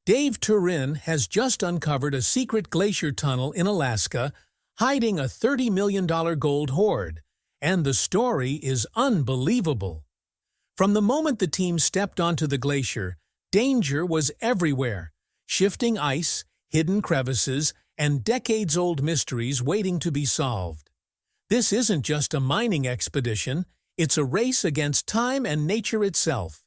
Dave Turin has just uncovered a secret glacier tunnel in Alaska, hiding a $30 million gold hoard, and the story is unbelievable. From the moment the team stepped onto the glacier, danger was everywhere: shifting ice, hidden crevices, and decades-old mysteries waiting to be solved. This isn't just a mining expedition, it's a race against time and nature itself.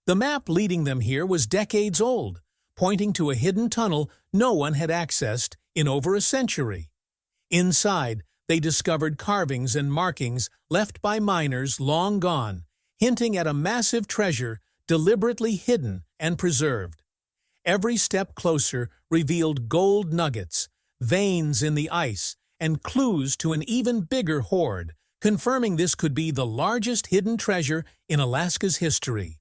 The map leading them here was decades old, pointing to a hidden tunnel no one had accessed in over a century. Inside, they discovered carvings and markings left by miners long gone, hinting at a massive treasure deliberately hidden and preserved. Every step closer revealed gold nuggets, veins in the ice, and clues to an even bigger hoard, confirming this could be the largest hidden treasure in Alaska's history.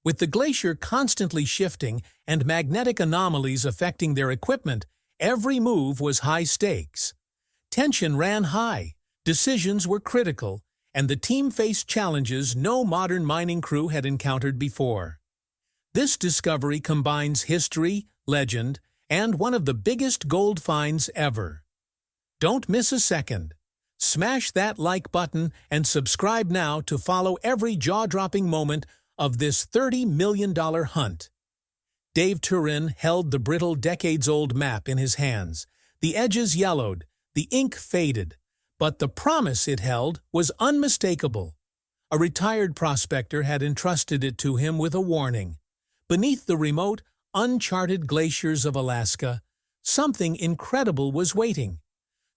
With the glacier constantly shifting and magnetic anomalies affecting their equipment, every move was high stakes. Tension ran high, decisions were critical, and the team faced challenges no modern mining crew had encountered before. This discovery combines history, legend, and one of the biggest gold finds ever. Don't miss a second. Smash that like button and subscribe now to follow every jaw-dropping moment of this $30 million hunt. Dave Turin held the brittle decades-old map in his hands. The edges yellowed, the ink faded, but the promise it held was unmistakable. A retired prospector had entrusted it to him with a warning. Beneath the remote, uncharted glaciers of Alaska, something incredible was waiting.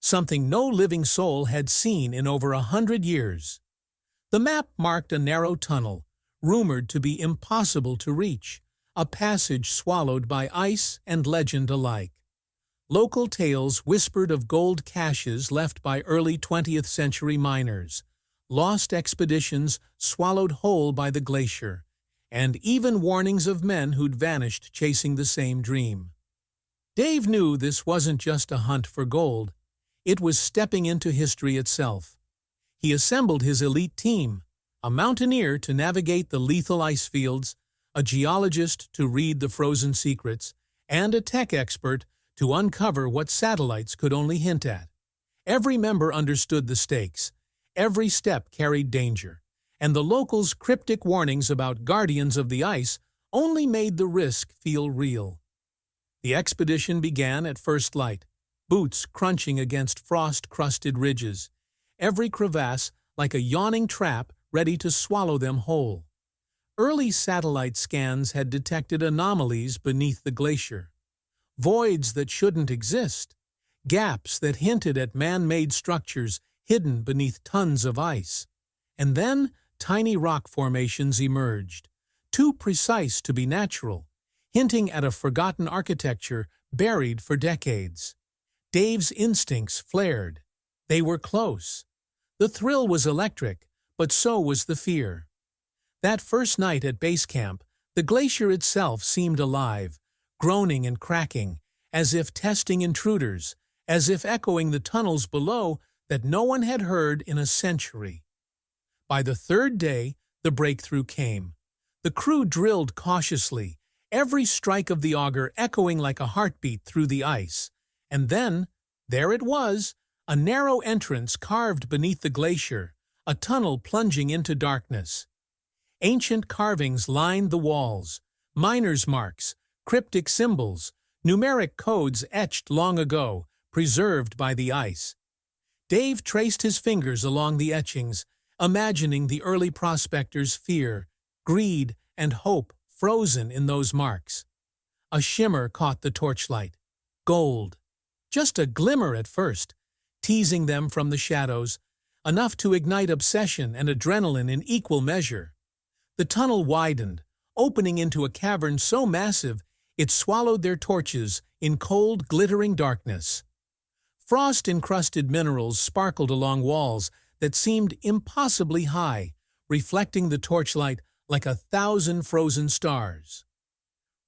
Something no living soul had seen in over 100 years. The map marked a narrow tunnel, rumored to be impossible to reach, a passage swallowed by ice and legend alike. Local tales whispered of gold caches left by early 20th century miners, lost expeditions swallowed whole by the glacier, and even warnings of men who'd vanished chasing the same dream. Dave knew this wasn't just a hunt for gold, it was stepping into history itself. He assembled his elite team, a mountaineer to navigate the lethal ice fields, a geologist to read the frozen secrets, and a tech expert to uncover what satellites could only hint at. Every member understood the stakes. Every step carried danger, and the locals' cryptic warnings about guardians of the ice only made the risk feel real. The expedition began at first light, boots crunching against frost-crusted ridges, every crevasse like a yawning trap ready to swallow them whole. Early satellite scans had detected anomalies beneath the glacier, voids that shouldn't exist, gaps that hinted at man-made structures hidden beneath tons of ice. And then tiny rock formations emerged, too precise to be natural, hinting at a forgotten architecture buried for decades. Dave's instincts flared. They were close. The thrill was electric, but so was the fear. That first night at base camp, the glacier itself seemed alive, groaning and cracking, as if testing intruders, as if echoing the tunnels below that no one had heard in a century. By the third day, the breakthrough came. The crew drilled cautiously, every strike of the auger echoing like a heartbeat through the ice. And then, there it was, a narrow entrance carved beneath the glacier, a tunnel plunging into darkness. Ancient carvings lined the walls, miners' marks, cryptic symbols, numeric codes etched long ago, preserved by the ice. Dave traced his fingers along the etchings, imagining the early prospectors' fear, greed, and hope frozen in those marks. A shimmer caught the torchlight. Gold. Just a glimmer at first, teasing them from the shadows, enough to ignite obsession and adrenaline in equal measure. The tunnel widened, opening into a cavern so massive it swallowed their torches in cold, glittering darkness. Frost-encrusted minerals sparkled along walls that seemed impossibly high, reflecting the torchlight like 1,000 frozen stars.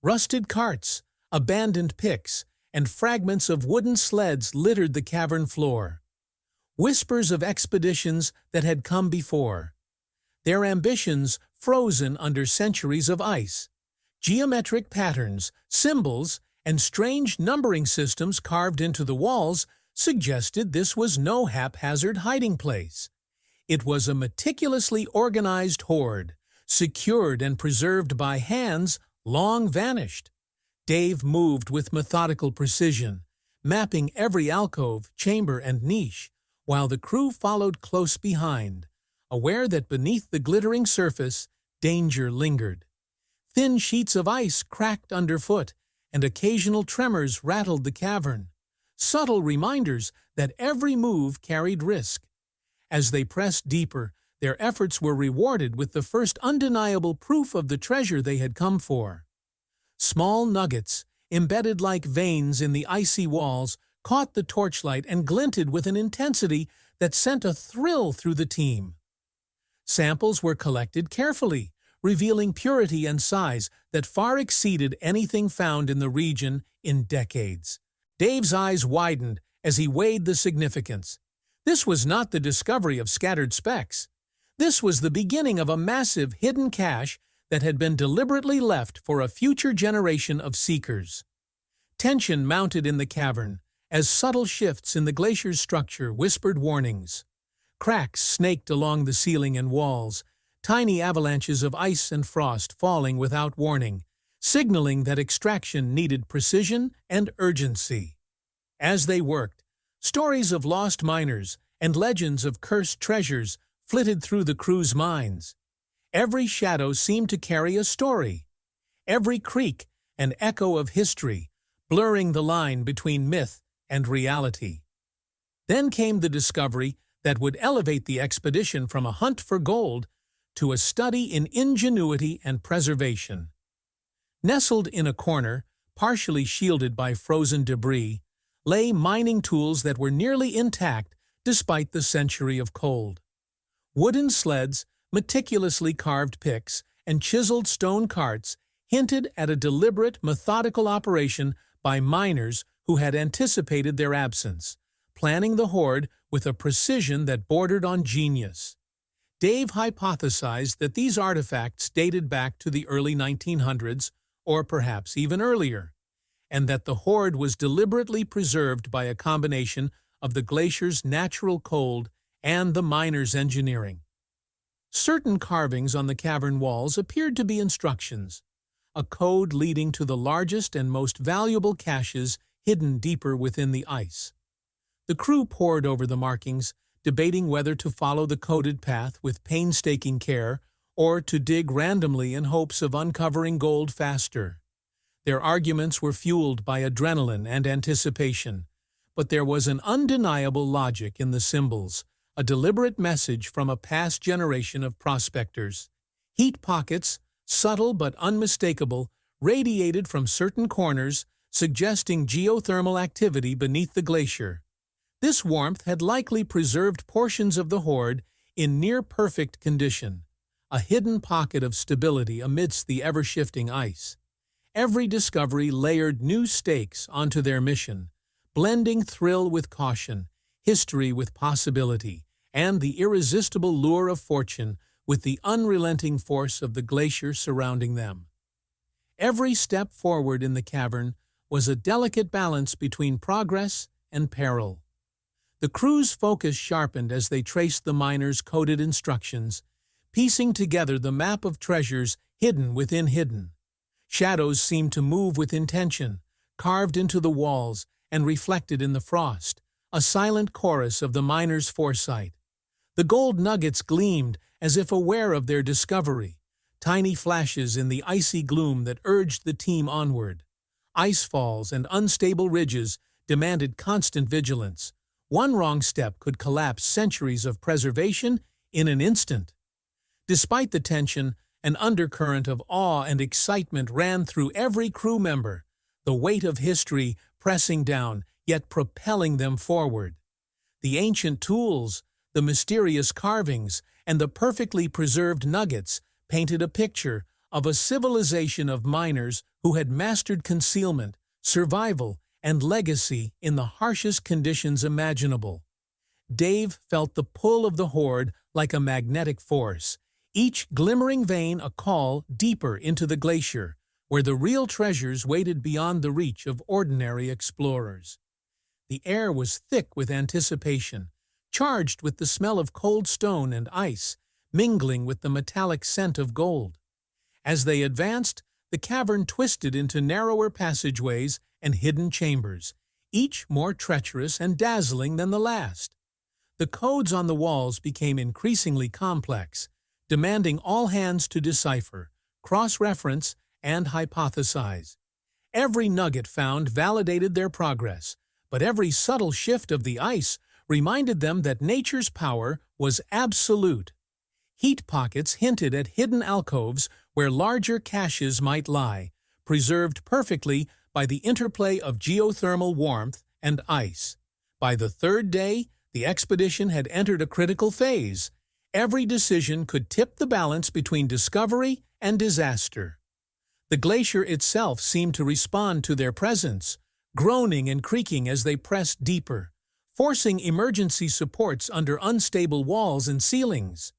Rusted carts, abandoned picks, and fragments of wooden sleds littered the cavern floor. Whispers of expeditions that had come before, their ambitions frozen under centuries of ice, Geometric patterns, symbols, and strange numbering systems carved into the walls suggested this was no haphazard hiding place. It was a meticulously organized hoard, secured and preserved by hands long vanished. Dave moved with methodical precision, mapping every alcove, chamber, and niche, while the crew followed close behind, aware that beneath the glittering surface, danger lingered. Thin sheets of ice cracked underfoot, and occasional tremors rattled the cavern, subtle reminders that every move carried risk. As they pressed deeper, their efforts were rewarded with the first undeniable proof of the treasure they had come for. Small nuggets, embedded like veins in the icy walls, caught the torchlight and glinted with an intensity that sent a thrill through the team. Samples were collected carefully, revealing purity and size that far exceeded anything found in the region in decades. Dave's eyes widened as he weighed the significance. This was not the discovery of scattered specks. This was the beginning of a massive hidden cache that had been deliberately left for a future generation of seekers. Tension mounted in the cavern as subtle shifts in the glacier's structure whispered warnings. Cracks snaked along the ceiling and walls, tiny avalanches of ice and frost falling without warning, signaling that extraction needed precision and urgency. As they worked, stories of lost miners and legends of cursed treasures flitted through the crew's minds. Every shadow seemed to carry a story, every creak an echo of history, blurring the line between myth and reality. Then came the discovery that would elevate the expedition from a hunt for gold to a study in ingenuity and preservation. Nestled in a corner, partially shielded by frozen debris, lay mining tools that were nearly intact despite the century of cold. Wooden sleds, meticulously carved picks, and chiseled stone carts hinted at a deliberate, methodical operation by miners who had anticipated their absence, planning the hoard with a precision that bordered on genius. Dave hypothesized that these artifacts dated back to the early 1900s, or perhaps even earlier, and that the hoard was deliberately preserved by a combination of the glacier's natural cold and the miners' engineering. Certain carvings on the cavern walls appeared to be instructions, a code leading to the largest and most valuable caches hidden deeper within the ice. The crew pored over the markings, debating whether to follow the coded path with painstaking care or to dig randomly in hopes of uncovering gold faster. Their arguments were fueled by adrenaline and anticipation, but there was an undeniable logic in the symbols, a deliberate message from a past generation of prospectors. Heat pockets, subtle but unmistakable, radiated from certain corners, suggesting geothermal activity beneath the glacier. This warmth had likely preserved portions of the hoard in near-perfect condition, a hidden pocket of stability amidst the ever-shifting ice. Every discovery layered new stakes onto their mission, blending thrill with caution, history with possibility, and the irresistible lure of fortune with the unrelenting force of the glacier surrounding them. Every step forward in the cavern was a delicate balance between progress and peril. The crew's focus sharpened as they traced the miners' coded instructions, piecing together the map of treasures hidden within hidden. Shadows seemed to move with intention, carved into the walls and reflected in the frost, a silent chorus of the miners' foresight. The gold nuggets gleamed as if aware of their discovery, tiny flashes in the icy gloom that urged the team onward. Ice falls and unstable ridges demanded constant vigilance. One wrong step could collapse centuries of preservation in an instant. Despite the tension, an undercurrent of awe and excitement ran through every crew member, the weight of history pressing down, yet propelling them forward. The ancient tools, the mysterious carvings, and the perfectly preserved nuggets painted a picture of a civilization of miners who had mastered concealment, survival, and legacy in the harshest conditions imaginable. Dave felt the pull of the hoard like a magnetic force, each glimmering vein a call deeper into the glacier, where the real treasures waited beyond the reach of ordinary explorers. The air was thick with anticipation, charged with the smell of cold stone and ice, mingling with the metallic scent of gold. As they advanced, the cavern twisted into narrower passageways and hidden chambers, each more treacherous and dazzling than the last. The codes on the walls became increasingly complex, demanding all hands to decipher, cross-reference, and hypothesize. Every nugget found validated their progress, but every subtle shift of the ice reminded them that nature's power was absolute. Heat pockets hinted at hidden alcoves where larger caches might lie, preserved perfectly by the interplay of geothermal warmth and ice. By the third day, the expedition had entered a critical phase. Every decision could tip the balance between discovery and disaster. The glacier itself seemed to respond to their presence, groaning and creaking as they pressed deeper, forcing emergency supports under unstable walls and ceilings.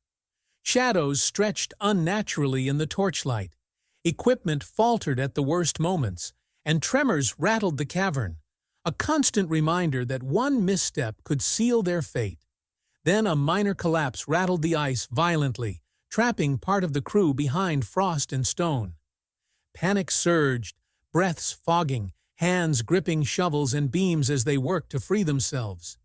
Shadows stretched unnaturally in the torchlight. Equipment faltered at the worst moments, and tremors rattled the cavern, a constant reminder that one misstep could seal their fate. Then a minor collapse rattled the ice violently, trapping part of the crew behind frost and stone. Panic surged, breaths fogging, hands gripping shovels and beams as they worked to free themselves.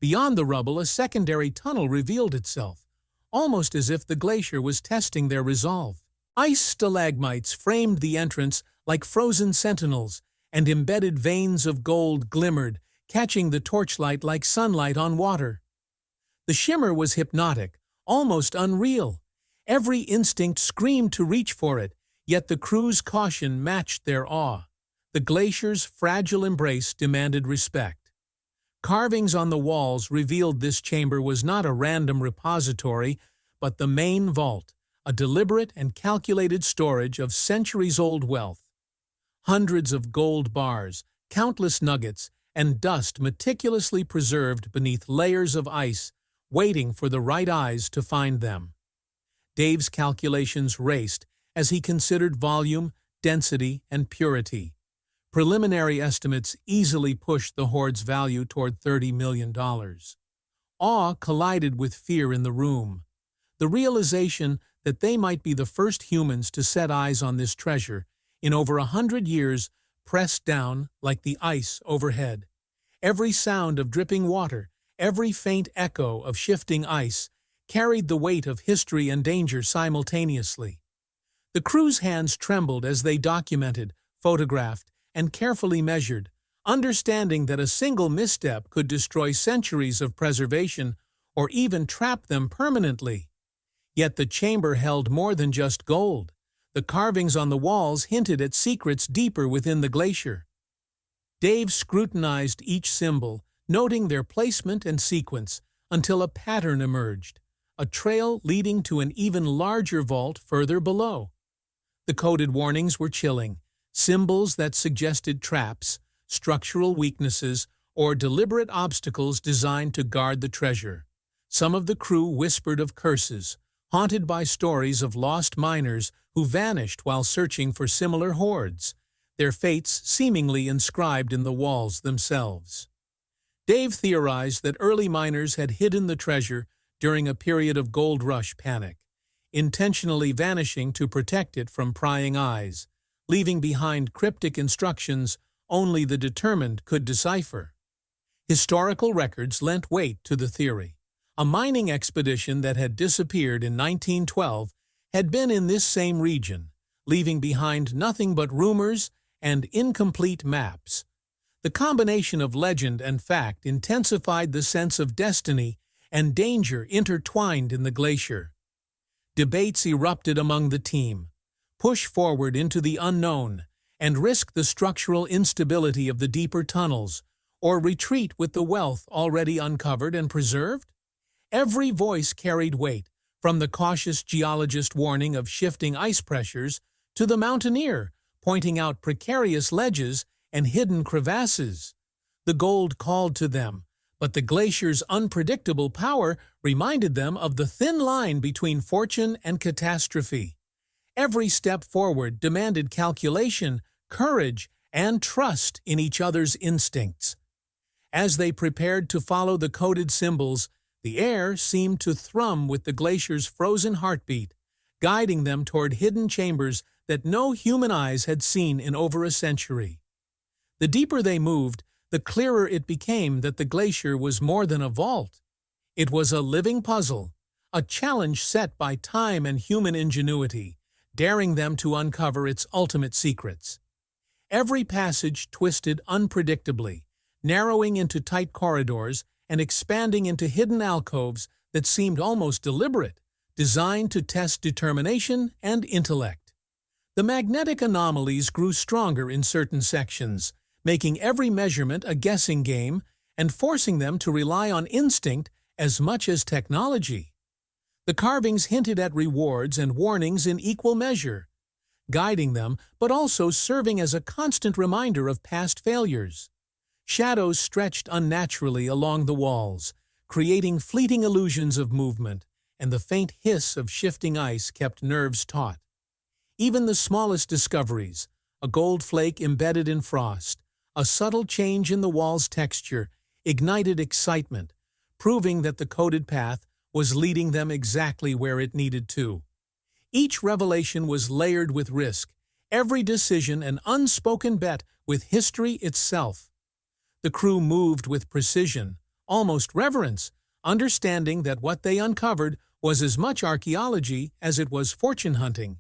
Beyond the rubble, a secondary tunnel revealed itself, almost as if the glacier was testing their resolve. Ice stalagmites framed the entrance like frozen sentinels, and embedded veins of gold glimmered, catching the torchlight like sunlight on water. The shimmer was hypnotic, almost unreal. Every instinct screamed to reach for it, yet the crew's caution matched their awe. The glacier's fragile embrace demanded respect. Carvings on the walls revealed this chamber was not a random repository, but the main vault, a deliberate and calculated storage of centuries-old wealth. Hundreds of gold bars, countless nuggets, and dust meticulously preserved beneath layers of ice, waiting for the right eyes to find them. Dave's calculations raced as he considered volume, density, and purity. Preliminary estimates easily pushed the hoard's value toward $30 million. Awe collided with fear in the room. The realization that they might be the first humans to set eyes on this treasure in over 100 years pressed down like the ice overhead. Every sound of dripping water, every faint echo of shifting ice, carried the weight of history and danger simultaneously. The crew's hands trembled as they documented, photographed, and carefully measured, understanding that a single misstep could destroy centuries of preservation or even trap them permanently. Yet the chamber held more than just gold. The carvings on the walls hinted at secrets deeper within the glacier. Dave scrutinized each symbol, noting their placement and sequence, until a pattern emerged, a trail leading to an even larger vault further below. The coded warnings were chilling, symbols that suggested traps, structural weaknesses, or deliberate obstacles designed to guard the treasure. Some of the crew whispered of curses, haunted by stories of lost miners who vanished while searching for similar hoards, their fates seemingly inscribed in the walls themselves. Dave theorized that early miners had hidden the treasure during a period of gold rush panic, intentionally vanishing to protect it from prying eyes, leaving behind cryptic instructions only the determined could decipher. Historical records lent weight to the theory. A mining expedition that had disappeared in 1912 had been in this same region, leaving behind nothing but rumors and incomplete maps. The combination of legend and fact intensified the sense of destiny and danger intertwined in the glacier. Debates erupted among the team: push forward into the unknown and risk the structural instability of the deeper tunnels, or retreat with the wealth already uncovered and preserved? Every voice carried weight, from the cautious geologist warning of shifting ice pressures to the mountaineer pointing out precarious ledges and hidden crevasses. The gold called to them, but the glacier's unpredictable power reminded them of the thin line between fortune and catastrophe. Every step forward demanded calculation, courage, and trust in each other's instincts. As they prepared to follow the coded symbols, the air seemed to thrum with the glacier's frozen heartbeat, guiding them toward hidden chambers that no human eyes had seen in over a century. The deeper they moved, the clearer it became that the glacier was more than a vault. It was a living puzzle, a challenge set by time and human ingenuity, daring them to uncover its ultimate secrets. Every passage twisted unpredictably, narrowing into tight corridors and expanding into hidden alcoves that seemed almost deliberate, designed to test determination and intellect. The magnetic anomalies grew stronger in certain sections, making every measurement a guessing game and forcing them to rely on instinct as much as technology. The carvings hinted at rewards and warnings in equal measure, guiding them but also serving as a constant reminder of past failures. Shadows stretched unnaturally along the walls, creating fleeting illusions of movement, and the faint hiss of shifting ice kept nerves taut. Even the smallest discoveries, a gold flake embedded in frost, a subtle change in the wall's texture, ignited excitement, proving that the coded path was leading them exactly where it needed to. Each revelation was layered with risk, every decision an unspoken bet with history itself. The crew moved with precision, almost reverence, understanding that what they uncovered was as much archaeology as it was fortune hunting.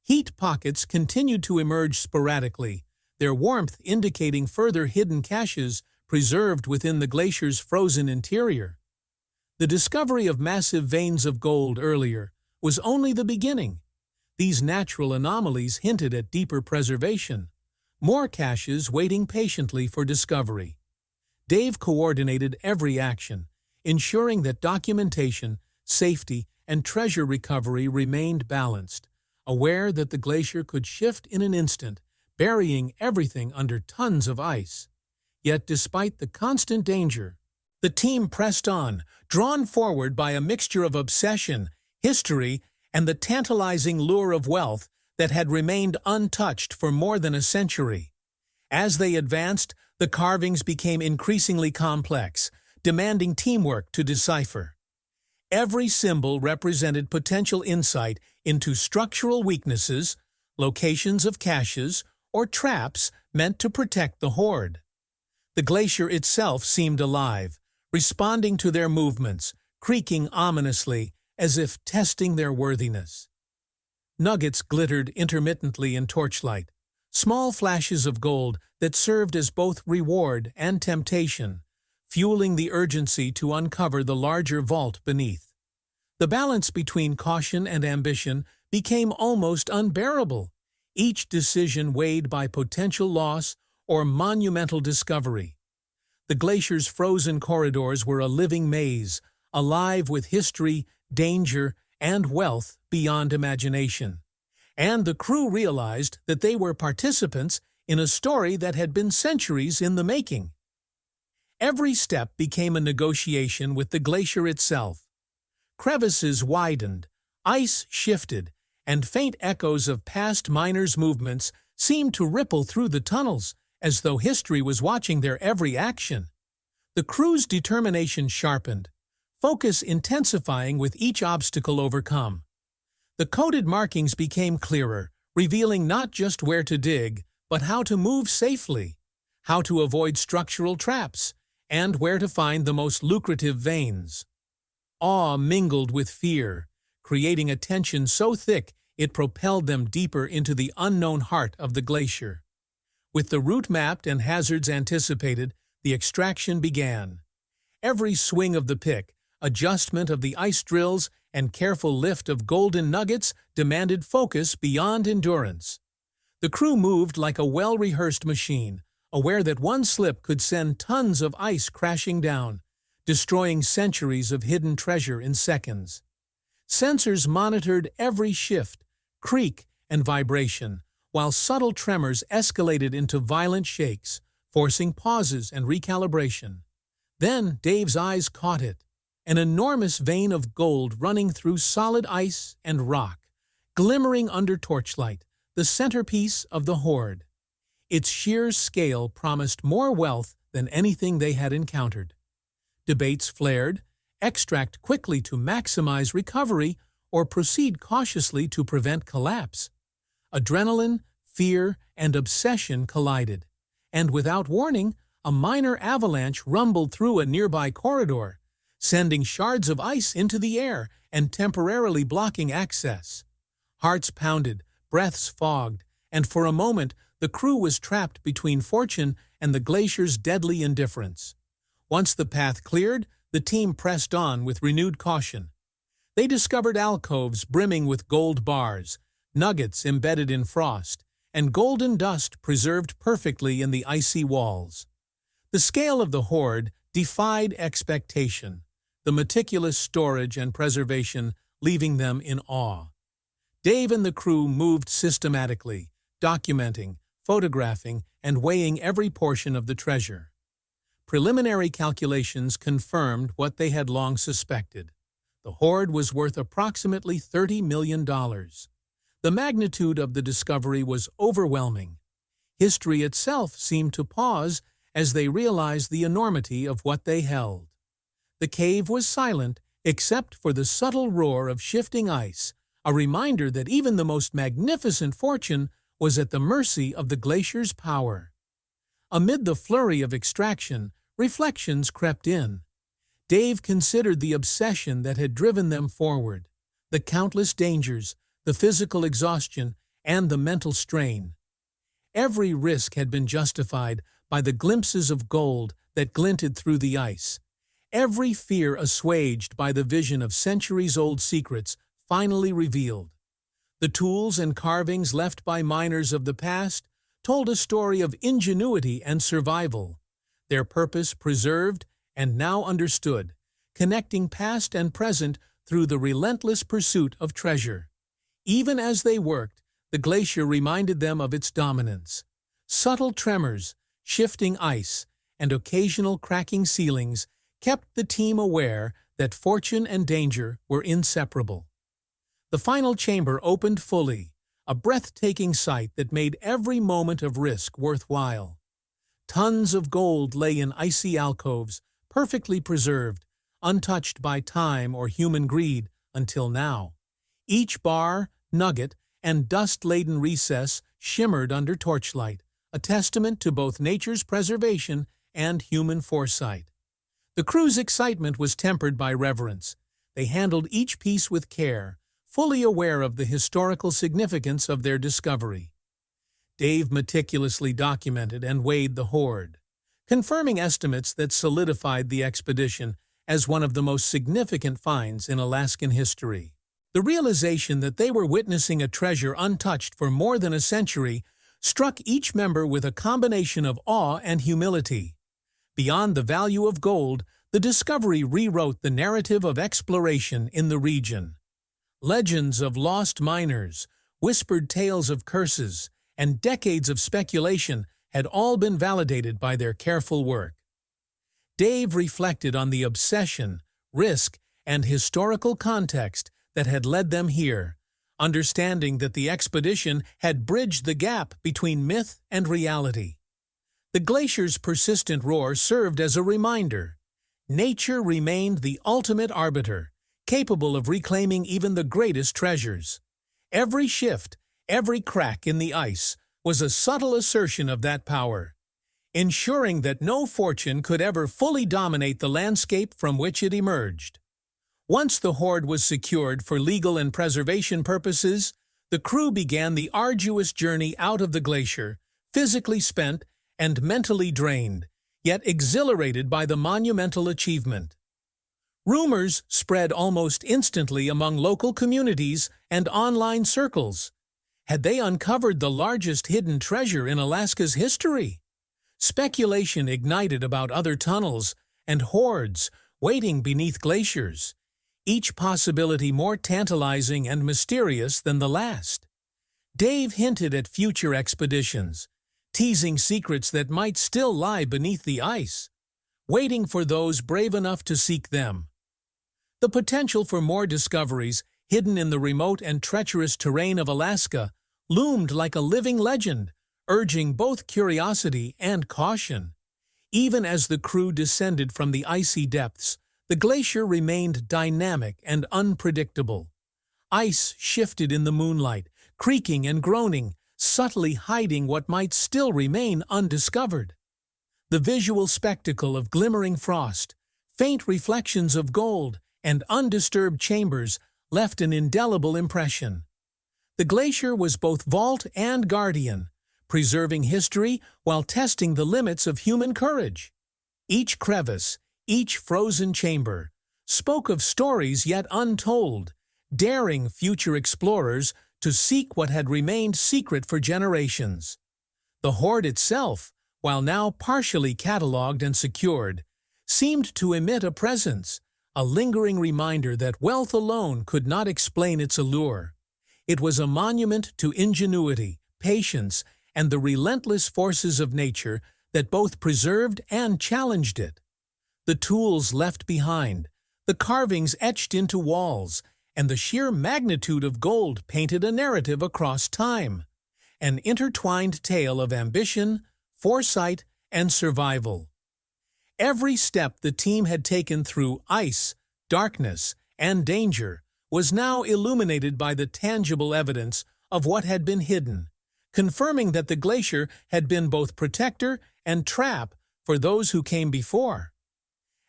Heat pockets continued to emerge sporadically, their warmth indicating further hidden caches preserved within the glacier's frozen interior. The discovery of massive veins of gold earlier was only the beginning. These natural anomalies hinted at deeper preservation, more caches waiting patiently for discovery. Dave coordinated every action, ensuring that documentation, safety, and treasure recovery remained balanced, aware that the glacier could shift in an instant, burying everything under tons of ice. Yet despite the constant danger, the team pressed on, drawn forward by a mixture of obsession, history, and the tantalizing lure of wealth that had remained untouched for more than a century. As they advanced, the carvings became increasingly complex, demanding teamwork to decipher. Every symbol represented potential insight into structural weaknesses, locations of caches, or traps meant to protect the hoard. The glacier itself seemed alive, responding to their movements, creaking ominously as if testing their worthiness. Nuggets glittered intermittently in torchlight, small flashes of gold that served as both reward and temptation, fueling the urgency to uncover the larger vault beneath. The balance between caution and ambition became almost unbearable, each decision weighed by potential loss or monumental discovery. The glacier's frozen corridors were a living maze, alive with history, danger, and wealth beyond imagination. And the crew realized that they were participants in a story that had been centuries in the making. Every step became a negotiation with the glacier itself. Crevices widened, ice shifted, and faint echoes of past miners' movements seemed to ripple through the tunnels, as though history was watching their every action. The crew's determination sharpened, focus intensifying with each obstacle overcome. The coded markings became clearer, revealing not just where to dig, but how to move safely, how to avoid structural traps, and where to find the most lucrative veins. Awe mingled with fear, creating a tension so thick it propelled them deeper into the unknown heart of the glacier. With the route mapped and hazards anticipated, the extraction began. Every swing of the pick, adjustment of the ice drills, and careful lift of golden nuggets demanded focus beyond endurance. The crew moved like a well-rehearsed machine, aware that one slip could send tons of ice crashing down, destroying centuries of hidden treasure in seconds. Sensors monitored every shift, creak, and vibration, while subtle tremors escalated into violent shakes, forcing pauses and recalibration. Then Dave's eyes caught it, an enormous vein of gold running through solid ice and rock, glimmering under torchlight, the centerpiece of the hoard. Its sheer scale promised more wealth than anything they had encountered. Debates flared: extract quickly to maximize recovery or proceed cautiously to prevent collapse. Adrenaline, fear, and obsession collided, and without warning, a minor avalanche rumbled through a nearby corridor, sending shards of ice into the air and temporarily blocking access. Hearts pounded, breaths fogged, and for a moment the crew was trapped between fortune and the glacier's deadly indifference. Once the path cleared, the team pressed on with renewed caution. They discovered alcoves brimming with gold bars, nuggets embedded in frost, and golden dust preserved perfectly in the icy walls. The scale of the hoard defied expectation, the meticulous storage and preservation leaving them in awe. Dave and the crew moved systematically, documenting, photographing, and weighing every portion of the treasure. Preliminary calculations confirmed what they had long suspected. The hoard was worth approximately $30 million. The magnitude of the discovery was overwhelming. History itself seemed to pause as they realized the enormity of what they held. The cave was silent except for the subtle roar of shifting ice, a reminder that even the most magnificent fortune was at the mercy of the glacier's power. Amid the flurry of extraction, reflections crept in. Dave considered the obsession that had driven them forward, the countless dangers, the physical exhaustion, and the mental strain. Every risk had been justified by the glimpses of gold that glinted through the ice, every fear assuaged by the vision of centuries-old secrets finally revealed. The tools and carvings left by miners of the past told a story of ingenuity and survival, their purpose preserved and now understood, connecting past and present through the relentless pursuit of treasure. Even as they worked, the glacier reminded them of its dominance. Subtle tremors, shifting ice, and occasional cracking ceilings kept the team aware that fortune and danger were inseparable. The final chamber opened fully, a breathtaking sight that made every moment of risk worthwhile. Tons of gold lay in icy alcoves, perfectly preserved, untouched by time or human greed until now. Each bar, nugget, and dust-laden recess shimmered under torchlight, a testament to both nature's preservation and human foresight. The crew's excitement was tempered by reverence. They handled each piece with care, fully aware of the historical significance of their discovery. Dave meticulously documented and weighed the hoard, confirming estimates that solidified the expedition as one of the most significant finds in Alaskan history. The realization that they were witnessing a treasure untouched for more than a century struck each member with a combination of awe and humility. Beyond the value of gold, the discovery rewrote the narrative of exploration in the region. Legends of lost miners, whispered tales of curses, and decades of speculation had all been validated by their careful work. Dave reflected on the obsession, risk, and historical context that had led them here, understanding that the expedition had bridged the gap between myth and reality. The glacier's persistent roar served as a reminder. Nature remained the ultimate arbiter, capable of reclaiming even the greatest treasures. Every shift, every crack in the ice was a subtle assertion of that power, ensuring that no fortune could ever fully dominate the landscape from which it emerged. Once the hoard was secured for legal and preservation purposes, the crew began the arduous journey out of the glacier, physically spent and mentally drained, yet exhilarated by the monumental achievement. Rumors spread almost instantly among local communities and online circles. Had they uncovered the largest hidden treasure in Alaska's history? Speculation ignited about other tunnels and hoards waiting beneath glaciers, each possibility more tantalizing and mysterious than the last. Dave hinted at future expeditions, teasing secrets that might still lie beneath the ice, waiting for those brave enough to seek them. The potential for more discoveries hidden in the remote and treacherous terrain of Alaska, loomed like a living legend, urging both curiosity and caution. Even as the crew descended from the icy depths, the glacier remained dynamic and unpredictable. Ice shifted in the moonlight, creaking and groaning, subtly hiding what might still remain undiscovered. The visual spectacle of glimmering frost, faint reflections of gold, and undisturbed chambers left an indelible impression. The glacier was both vault and guardian, preserving history while testing the limits of human courage. Each crevice, each frozen chamber, spoke of stories yet untold, daring future explorers to seek what had remained secret for generations. The hoard itself, while now partially catalogued and secured, seemed to emit a presence, a lingering reminder that wealth alone could not explain its allure. It was a monument to ingenuity, patience, and the relentless forces of nature that both preserved and challenged it. The tools left behind, the carvings etched into walls, and the sheer magnitude of gold painted a narrative across time, an intertwined tale of ambition, foresight, and survival. Every step the team had taken through ice, darkness, and danger was now illuminated by the tangible evidence of what had been hidden, confirming that the glacier had been both protector and trap for those who came before.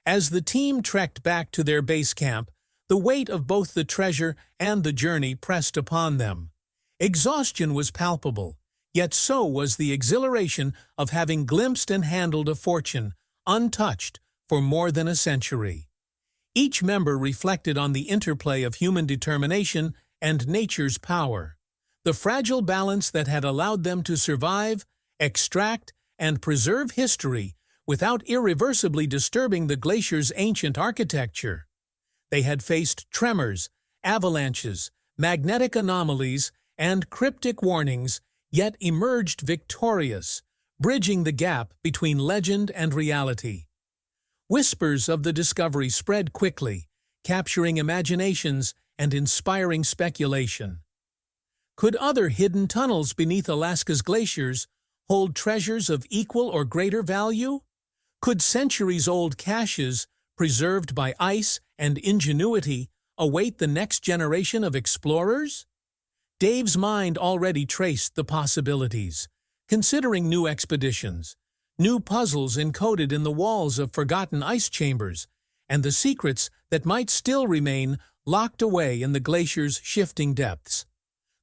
As the team trekked back to their base camp, the weight of both the treasure and the journey pressed upon them. Exhaustion was palpable, yet so was the exhilaration of having glimpsed and handled a fortune untouched for more than a century. Each member reflected on the interplay of human determination and nature's power, the fragile balance that had allowed them to survive, extract, and preserve history without irreversibly disturbing the glacier's ancient architecture. They had faced tremors, avalanches, magnetic anomalies, and cryptic warnings, yet emerged victorious, bridging the gap between legend and reality. Whispers of the discovery spread quickly, capturing imaginations and inspiring speculation. Could other hidden tunnels beneath Alaska's glaciers hold treasures of equal or greater value? Could centuries-old caches, preserved by ice and ingenuity, await the next generation of explorers? Dave's mind already traced the possibilities, considering new expeditions, new puzzles encoded in the walls of forgotten ice chambers, and the secrets that might still remain locked away in the glacier's shifting depths.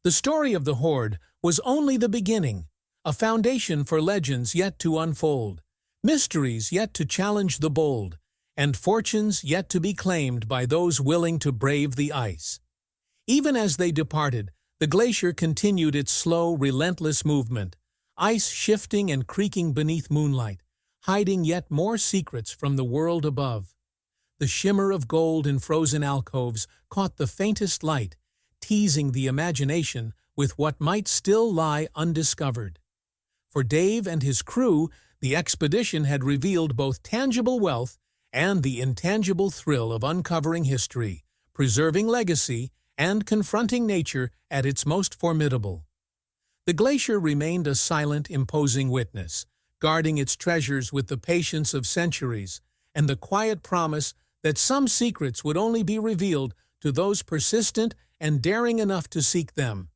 The story of the Hoard was only the beginning, a foundation for legends yet to unfold, mysteries yet to challenge the bold, and fortunes yet to be claimed by those willing to brave the ice. Even as they departed, the glacier continued its slow, relentless movement, ice shifting and creaking beneath moonlight, hiding yet more secrets from the world above. The shimmer of gold in frozen alcoves caught the faintest light, teasing the imagination with what might still lie undiscovered. For Dave and his crew, the expedition had revealed both tangible wealth and the intangible thrill of uncovering history, preserving legacy, and confronting nature at its most formidable. The glacier remained a silent, imposing witness, guarding its treasures with the patience of centuries and the quiet promise that some secrets would only be revealed to those persistent and daring enough to seek them.